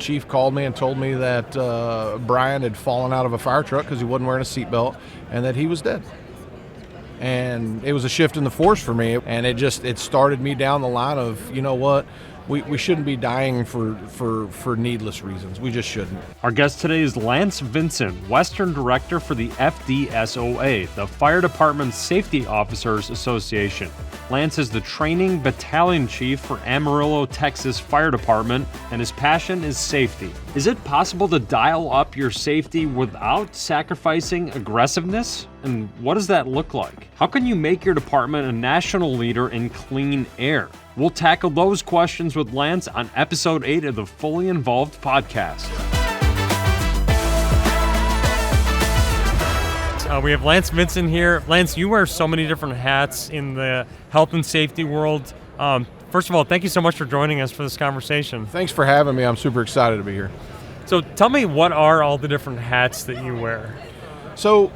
chief called me and told me that Brian had fallen out of a fire truck because he wasn't wearing a seatbelt and that he was dead. And it was a shift in the force for me, and it started me down the line of, you know what, we shouldn't be dying for needless reasons. We just shouldn't. Our guest today is Lance Vinson, Western Director for the FDSOA, the Fire Department Safety Officers Association. Lance is the training battalion chief for Amarillo, Texas Fire Department, and his passion is safety. Is it possible to dial up your safety without sacrificing aggressiveness? And what does that look like? How can you make your department a national leader in clean air? We'll tackle those questions with Lance on episode 8 of the Fully Involved podcast. We have Lance Vinson here. Lance, you wear so many different hats in the health and safety world. First of all, thank you so much for joining us for this conversation. Thanks for having me. I'm super excited to be here. So tell me, what are all the different hats that you wear? So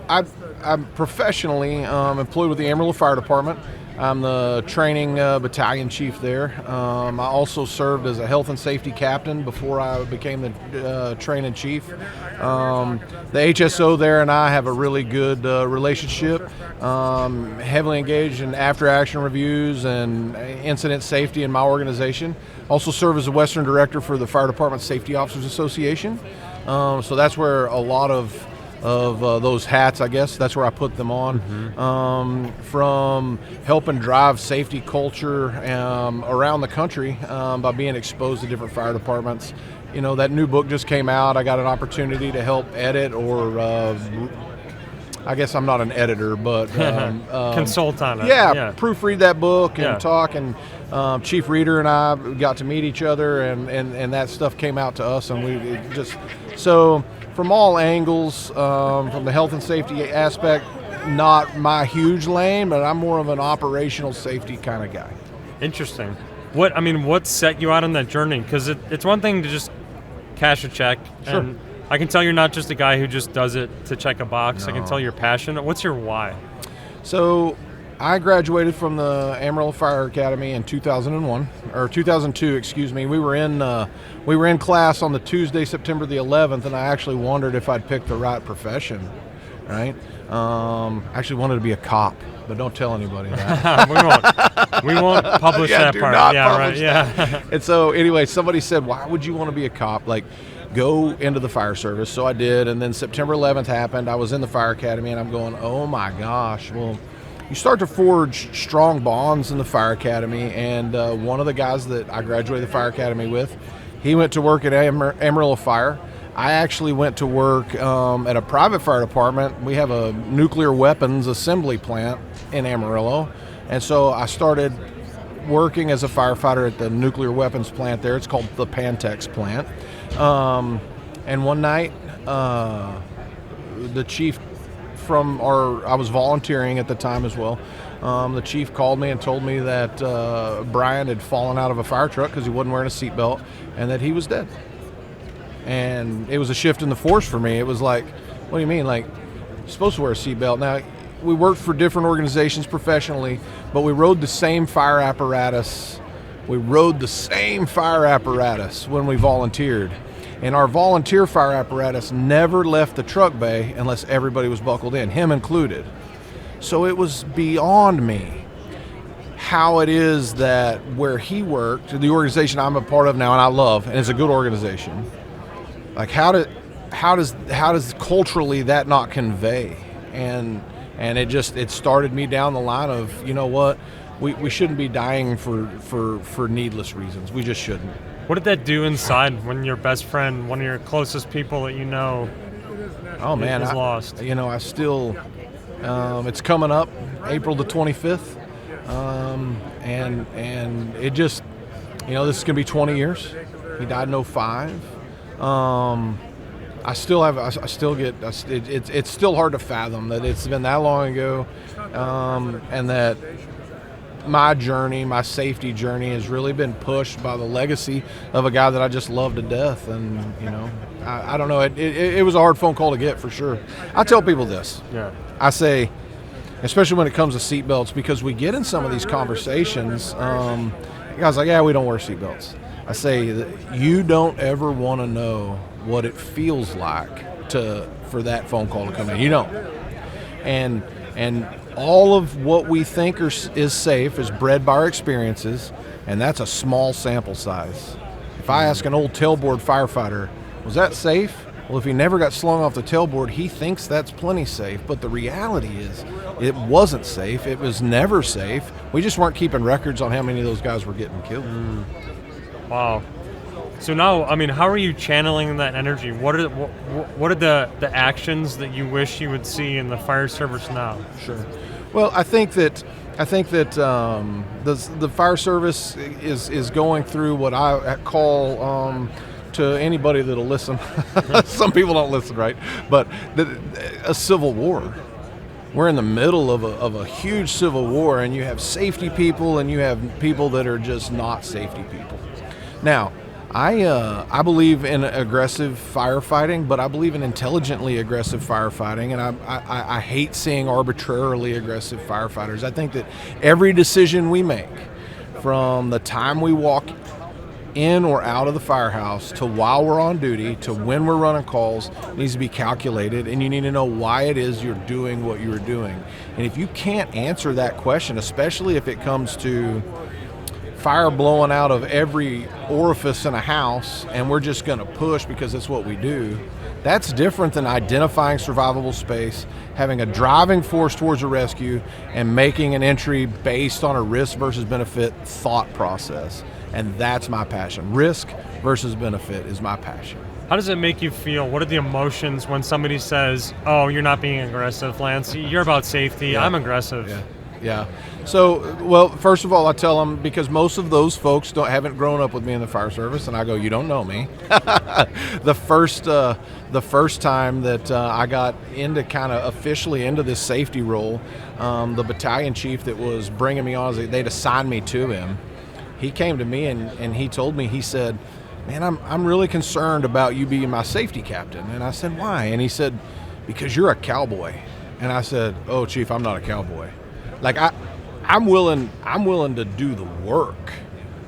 I'm professionally employed with the Amarillo Fire Department. I'm the training battalion chief there. I also served as a health and safety captain before I became the training chief. The HSO there and I have a really good relationship, heavily engaged in after-action reviews and incident safety in my organization. Also serve as a Western Director for the Fire Department Safety Officers Association. So that's where a lot of those hats, I guess, that's where I put them on. From helping drive safety culture around the country by being exposed to different fire departments. You know, that new book just came out. I got an opportunity to help edit, or I guess I'm not an editor, but consult on it. Yeah, proofread that book and talk. And Chief Reader and I got to meet each other, and that stuff came out to us, and we just so. From all angles, from the health and safety aspect, not my huge lane, but I'm more of an operational safety kind of guy. Interesting. What set you out on that journey? Because it's one thing to just cash a check. Sure. And I can tell you're not just a guy who just does it to check a box. No. I can tell you're passionate. What's your why? So I graduated from the Amarillo Fire Academy in 2001, or 2002, excuse me. We were in class on the Tuesday, September the 11th, and I actually wondered if I'd picked the right profession, right? I actually wanted to be a cop, but don't tell anybody that. we won't publish that do part. Not yeah, publish right. that. Yeah. And so anyway, somebody said, why would you want to be a cop? Like, go into the fire service. So I did, and then September 11th happened. I was in the Fire Academy, and I'm going, oh my gosh, well, you start to forge strong bonds in the Fire Academy, and one of the guys that I graduated the Fire Academy with, he went to work at Amarillo Fire. I actually went to work at a private fire department. We have a nuclear weapons assembly plant in Amarillo, and so I started working as a firefighter at the nuclear weapons plant there. It's called the Pantex plant. And one night, the chief I was volunteering at the time as well. The chief called me and told me that Brian had fallen out of a fire truck because he wasn't wearing a seatbelt and that he was dead. And it was a shift in the force for me. It was like, what do you mean? Like, you're supposed to wear a seatbelt. Now, we worked for different organizations professionally, but we rode the same fire apparatus. We rode the same fire apparatus when we volunteered. And our volunteer fire apparatus never left the truck bay unless everybody was buckled in, him included. So it was beyond me how it is that where he worked, the organization I'm a part of now and I love, and it's a good organization, like how does culturally that not convey? And it started me down the line of, you know what, we shouldn't be dying for needless reasons. We just shouldn't. What did that do inside when your best friend, one of your closest people that you know, is lost? You know, I still, it's coming up, April the 25th, and it just, you know, this is going to be 20 years. He died in 2005. It's still hard to fathom that it's been that long ago, and that my journey, my safety journey, has really been pushed by the legacy of a guy that I just love to death. And, you know, I don't know. It was a hard phone call to get, for sure. I tell people this. Yeah. I say, especially when it comes to seatbelts, because we get in some of these conversations, guys like, yeah, we don't wear seatbelts. I say that you don't ever want to know what it feels like for that phone call to come in. You don't. And all of what we think is safe is bred by our experiences, and that's a small sample size. If I ask an old tailboard firefighter, was that safe? Well, if he never got slung off the tailboard, he thinks that's plenty safe. But the reality is, it wasn't safe. It was never safe. We just weren't keeping records on how many of those guys were getting killed. Wow. So now, I mean, how are you channeling that energy? What are the actions that you wish you would see in the fire service now? Sure. Well, I think that the fire service is going through what I call, to anybody that'll listen, some people don't listen, right? But a civil war. We're in the middle of a huge civil war, and you have safety people and you have people that are just not safety people. Now, I believe in aggressive firefighting, but I believe in intelligently aggressive firefighting, and I hate seeing arbitrarily aggressive firefighters. I think that every decision we make, from the time we walk in or out of the firehouse to while we're on duty to when we're running calls, needs to be calculated, and you need to know why it is you're doing what you're doing. And if you can't answer that question, especially if it comes to fire blowing out of every orifice in a house and we're just going to push because that's what we do, that's different than identifying survivable space, having a driving force towards a rescue, and making an entry based on a risk versus benefit thought process. And that's my passion. Risk versus benefit is my passion. How does it make you feel? What are the emotions when somebody says, "Oh, you're not being aggressive, Lance. You're about safety. Yeah. I'm aggressive." Yeah. So, well, first of all, I tell them, because most of those folks haven't grown up with me in the fire service, and I go, "You don't know me." The first time that I got into kind of officially into this safety role, the battalion chief that was bringing me on, they'd assigned me to him. He came to me and he told me, he said, "Man, I'm really concerned about you being my safety captain." And I said, "Why?" And he said, "Because you're a cowboy." And I said, "Oh, Chief, I'm not a cowboy. Like I'm willing to do the work,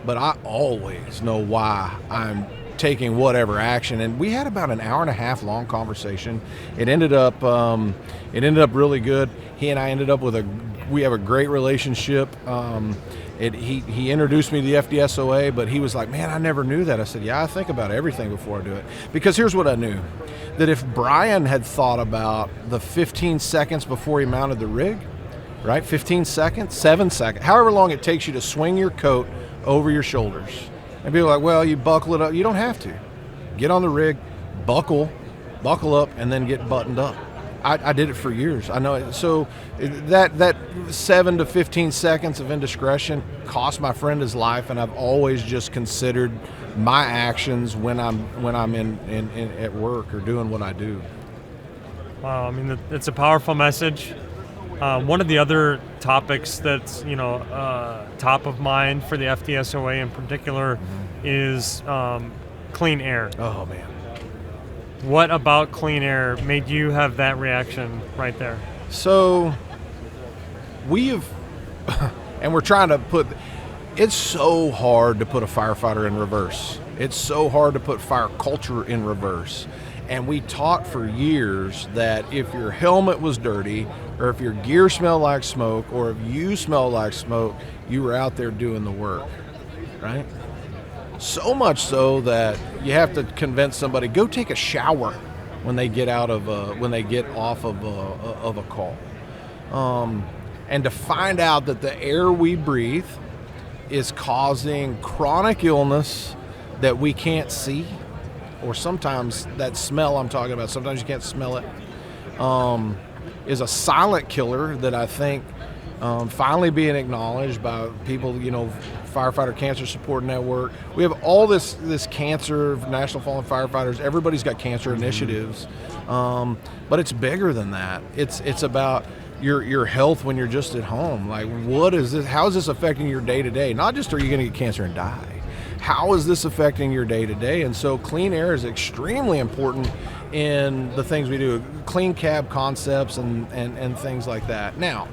but I always know why I'm taking whatever action." And we had about an hour and a half long conversation. It ended up really good. He and I ended up we have a great relationship. He introduced me to the FDSOA, but he was like, "Man, I never knew that." I said, "Yeah, I think about everything before I do it." Because here's what I knew. That if Brian had thought about the 15 seconds before he mounted the rig, right? 15 seconds, 7 seconds, however long it takes you to swing your coat over your shoulders. And people are like, "Well, you buckle it up." You don't have to. Get on the rig, buckle up, and then get buttoned up. I did it for years. I know it. So that 7 to 15 seconds of indiscretion cost my friend his life, and I've always just considered my actions when I'm in at work or doing what I do. Wow, I mean, it's a powerful message. One of the other topics that's top of mind for the FDSOA in particular is clean air. Oh man. What about clean air made you have that reaction right there? So and we're trying to it's so hard to put a firefighter in reverse. It's so hard to put fire culture in reverse. And we taught for years that if your helmet was dirty, or if your gear smelled like smoke, or if you smelled like smoke, you were out there doing the work, right? So much so that you have to convince somebody, go take a shower when they get off of a call, and to find out that the air we breathe is causing chronic illness that we can't see, or sometimes that smell I'm talking about, sometimes you can't smell it, is a silent killer that I think finally being acknowledged by people, Firefighter Cancer Support Network. We have all this cancer, National Fallen Firefighters, everybody's got cancer initiatives, but it's bigger than that. It's about your health when you're just at home. Like, what is this? How is this affecting your day-to-day? Not just are you going to get cancer and die. How is this affecting your day-to-day? And so clean air is extremely important in the things we do, clean cab concepts and things like that. Now,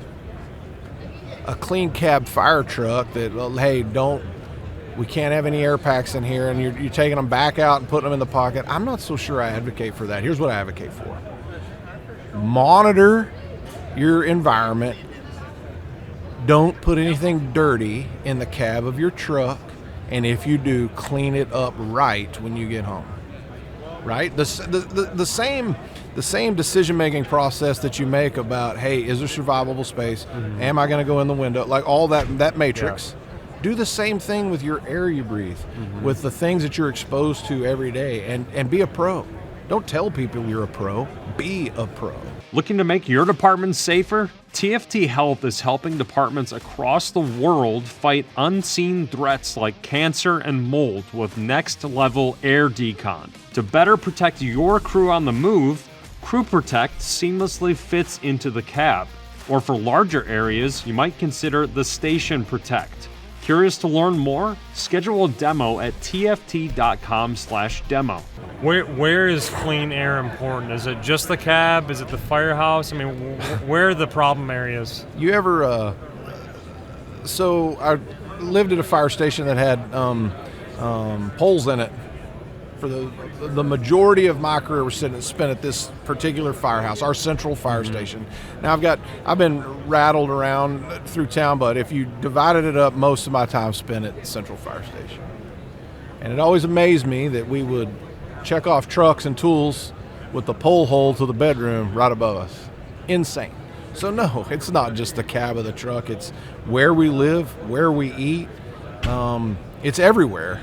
a clean cab fire truck that, well, hey, don't we can't have any air packs in here, and you're taking them back out and putting them in the pocket. I'm not so sure I advocate for that. Here's what I advocate for. Monitor your environment. Don't put anything dirty in the cab of your truck, and if you do, clean it up right when you get home. Right? The same decision-making process that you make about, hey, is there survivable space? Am I going to go in the window? Like all that matrix. Yeah. Do the same thing with your air you breathe, with the things that you're exposed to every day, and be a pro. Don't tell people you're a pro. Be a pro. Looking to make your department safer? TFT Health is helping departments across the world fight unseen threats like cancer and mold with next-level air decon. To better protect your crew on the move, Crew Protect seamlessly fits into the cab. Or for larger areas, you might consider the Station Protect. Curious to learn more? Schedule a demo at tft.com/demo. Where is clean air important? Is it just the cab? Is it the firehouse? I mean, where are the problem areas? You ever? So I lived at a fire station that had poles in it. For the majority of my career was spent at this particular firehouse, our central fire station. Now I've been rattled around through town, but if you divided it up, most of my time spent at the central fire station. And it always amazed me that we would check off trucks and tools with the pole hole to the bedroom right above us. Insane. So no, it's not just the cab of the truck. It's where we live, where we eat. It's everywhere.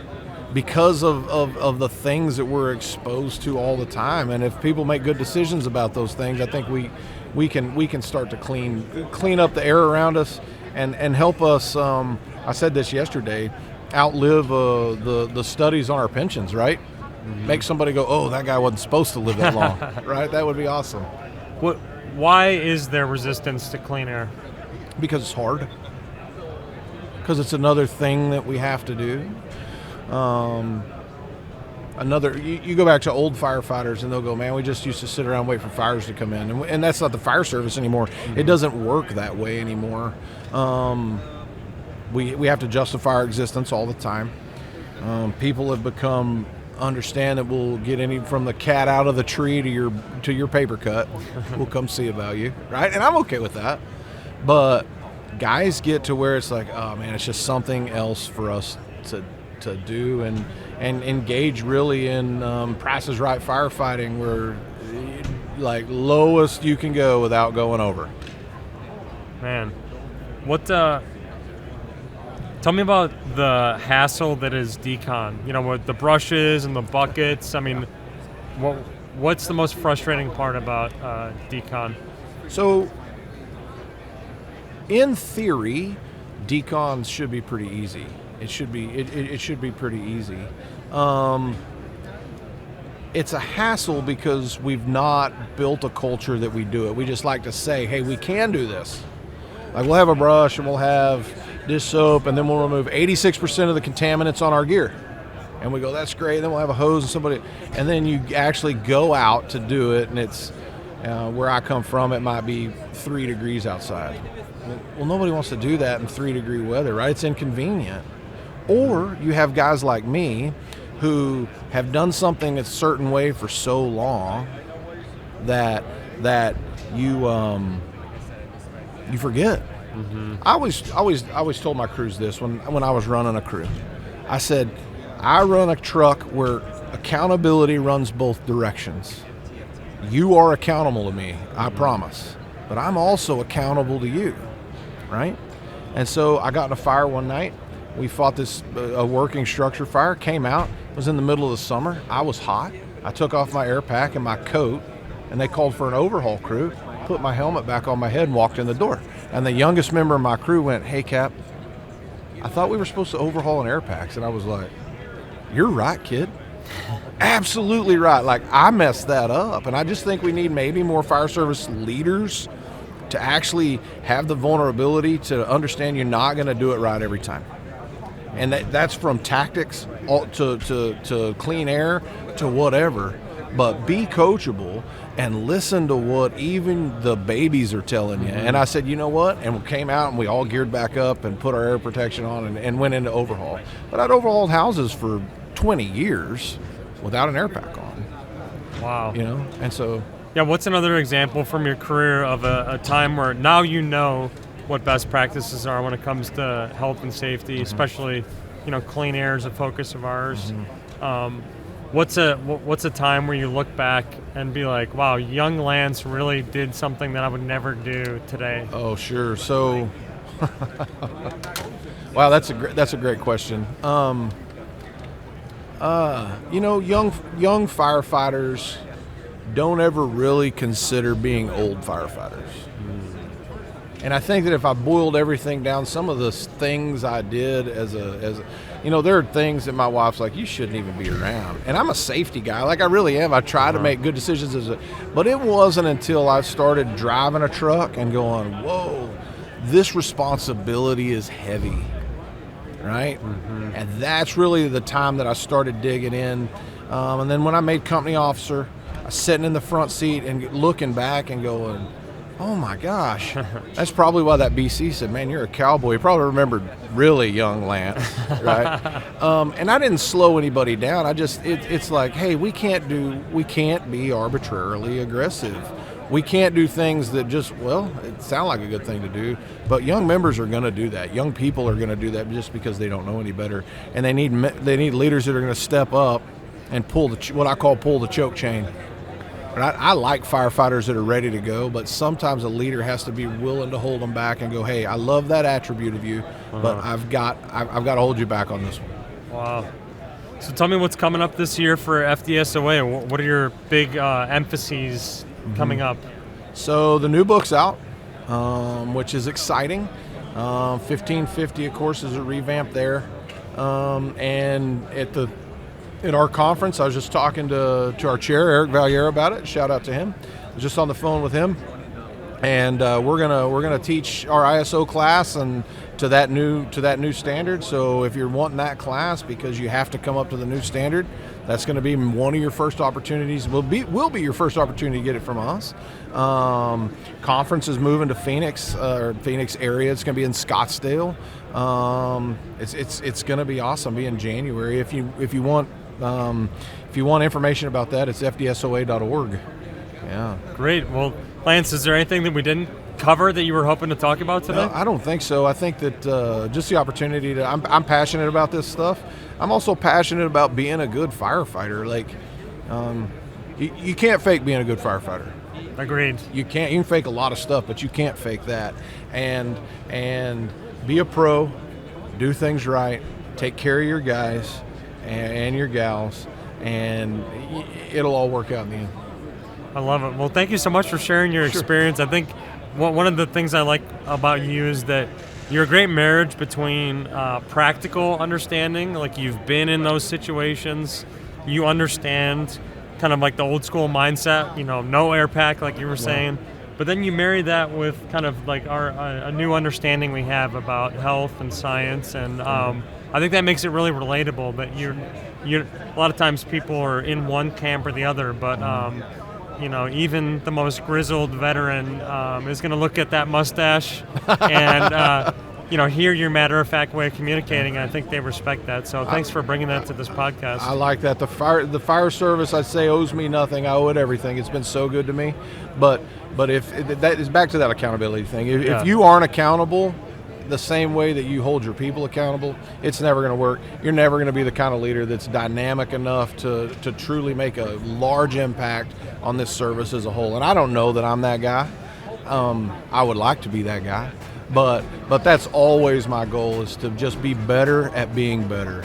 Because of the things that we're exposed to all the time, and if people make good decisions about those things, I think we can start to clean up the air around us and help us. I said this yesterday, outlive the studies on our pensions, right? Make somebody go, oh, that guy wasn't supposed to live that long, right? That would be awesome. Why is there resistance to clean air? Because it's hard. Because it's another thing that we have to do. You go back to old firefighters and they'll go, man, we just used to sit around and wait for fires to come in, and that's not the fire service anymore. It doesn't work that way anymore. We have to justify our existence all the time. People have become understand that we'll get any from the cat out of the tree to your paper cut. We'll come see about you, right? And I'm okay with that, but guys get to where it's like, oh man, it's just something else for us to do and engage really in Price is Right firefighting, where like lowest you can go without going over. Man, tell me about the hassle that is decon, with the brushes and the buckets. I mean, what's the most frustrating part about decon? So in theory, decons should be pretty easy. It should be pretty easy. It's a hassle because we've not built a culture that we do it. We just like to say, hey, we can do this. Like we'll have a brush and we'll have dish soap, and then we'll remove 86% of the contaminants on our gear. And we go, that's great. And then we'll have a hose and then you actually go out to do it, and it's where I come from, it might be 3 degrees outside. Well, nobody wants to do that in 3-degree weather, right? It's inconvenient. Or you have guys like me who have done something a certain way for so long that you forget. I always told my crews this when I was running a crew. I said, I run a truck where accountability runs both directions. You are accountable to me, I promise, but I'm also accountable to you, right? And so I got in a fire one night. We fought a working structure fire, came out, it was in the middle of the summer. I was hot. I took off my air pack and my coat, and they called for an overhaul crew, put my helmet back on my head and walked in the door. And the youngest member of my crew went, hey, Cap, I thought we were supposed to overhaul an air packs. And I was like, you're right, kid. Absolutely right. Like, I messed that up. And I just think we need maybe more fire service leaders to actually have the vulnerability to understand you're not going to do it right every time. And that's from tactics to clean air, to whatever. But be coachable and listen to what even the babies are telling you. And I said, you know what? And we came out and we all geared back up and put our air protection on and went into overhaul. But I'd overhauled houses for 20 years without an air pack on. Wow. You know, and so. Yeah, what's another example from your career of a time where now you know what best practices are when it comes to health and safety, especially, clean air is a focus of ours. What's a time where you look back and be like, wow, young Lance really did something that I would never do today? Oh, sure. So, wow, that's a great question. Young firefighters don't ever really consider being old firefighters. And I think that if I boiled everything down, some of the things I did as there are things that my wife's like, you shouldn't even be around. And I'm a safety guy, like I really am. I try to make good decisions but it wasn't until I started driving a truck and going, whoa, this responsibility is heavy, right? And that's really the time that I started digging in. And then when I made company officer, I was sitting in the front seat and looking back and going, oh my gosh, that's probably why that BC said, man, you're a cowboy. He probably remembered really young Lance, right? And I didn't slow anybody down. It's like, hey, we can't be arbitrarily aggressive. We can't do things that it sound like a good thing to do, but young members are going to do that. Young people are going to do that just because they don't know any better. And they need leaders that are going to step up and pull what I call pull the choke chain. I like firefighters that are ready to go, but sometimes a leader has to be willing to hold them back and go, hey, I love that attribute of you, but I've got to hold you back on this one. Wow. So tell me what's coming up this year for FDSOA. What are your big emphases coming up? So the new book's out, which is exciting. 1550, of course, is a revamp there. And at our conference, I was just talking to our chair, Eric Valier, about it. Shout out to him. I was just on the phone with him, and we're gonna teach our ISO class and to that new standard. So if you're wanting that class because you have to come up to the new standard, that's going to be one of your first opportunities. Will be your first opportunity to get it from us. Conference is moving to Phoenix area. It's going to be in Scottsdale. It's going to be awesome. Be in January. If you want information about that, it's fdsoa.org. Yeah. Great. Well, Lance, is there anything that we didn't cover that you were hoping to talk about today? I don't think so. I think that just the opportunity to. I'm passionate about this stuff. I'm also passionate about being a good firefighter. Like, you can't fake being a good firefighter. Agreed. You can fake a lot of stuff, but you can't fake that. And be a pro, do things right, take care of your guys and your gals, and it'll all work out in the end. I love it. Well, thank you so much for sharing your experience. I think one of the things I like about you is that you're a great marriage between practical understanding, like you've been in those situations, you understand kind of like the old school mindset, no air pack like you were saying, but then you marry that with kind of like a new understanding we have about health and science, and I think that makes it really relatable. That you're a lot of times people are in one camp or the other, but even the most grizzled veteran is going to look at that mustache and hear your matter-of-fact way of communicating. I think they respect that. So thanks for bringing that to this podcast. I like that. The fire service, I'd say, owes me nothing. I owe it everything. It's been so good to me. But if that is back to that accountability thing. If you aren't accountable the same way that you hold your people accountable, it's never going to work. You're never going to be the kind of leader that's dynamic enough to truly make a large impact on this service as a whole. And I don't know that I'm that guy. I would like to be that guy, but that's always my goal, is to just be better at being better.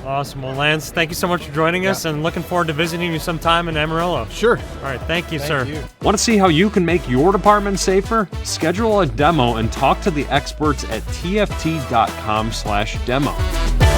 Awesome. Well, Lance, thank you so much for joining us, and looking forward to visiting you sometime in Amarillo. Sure. All right. Thank you, sir. Want to see how you can make your department safer? Schedule a demo and talk to the experts at tft.com/demo.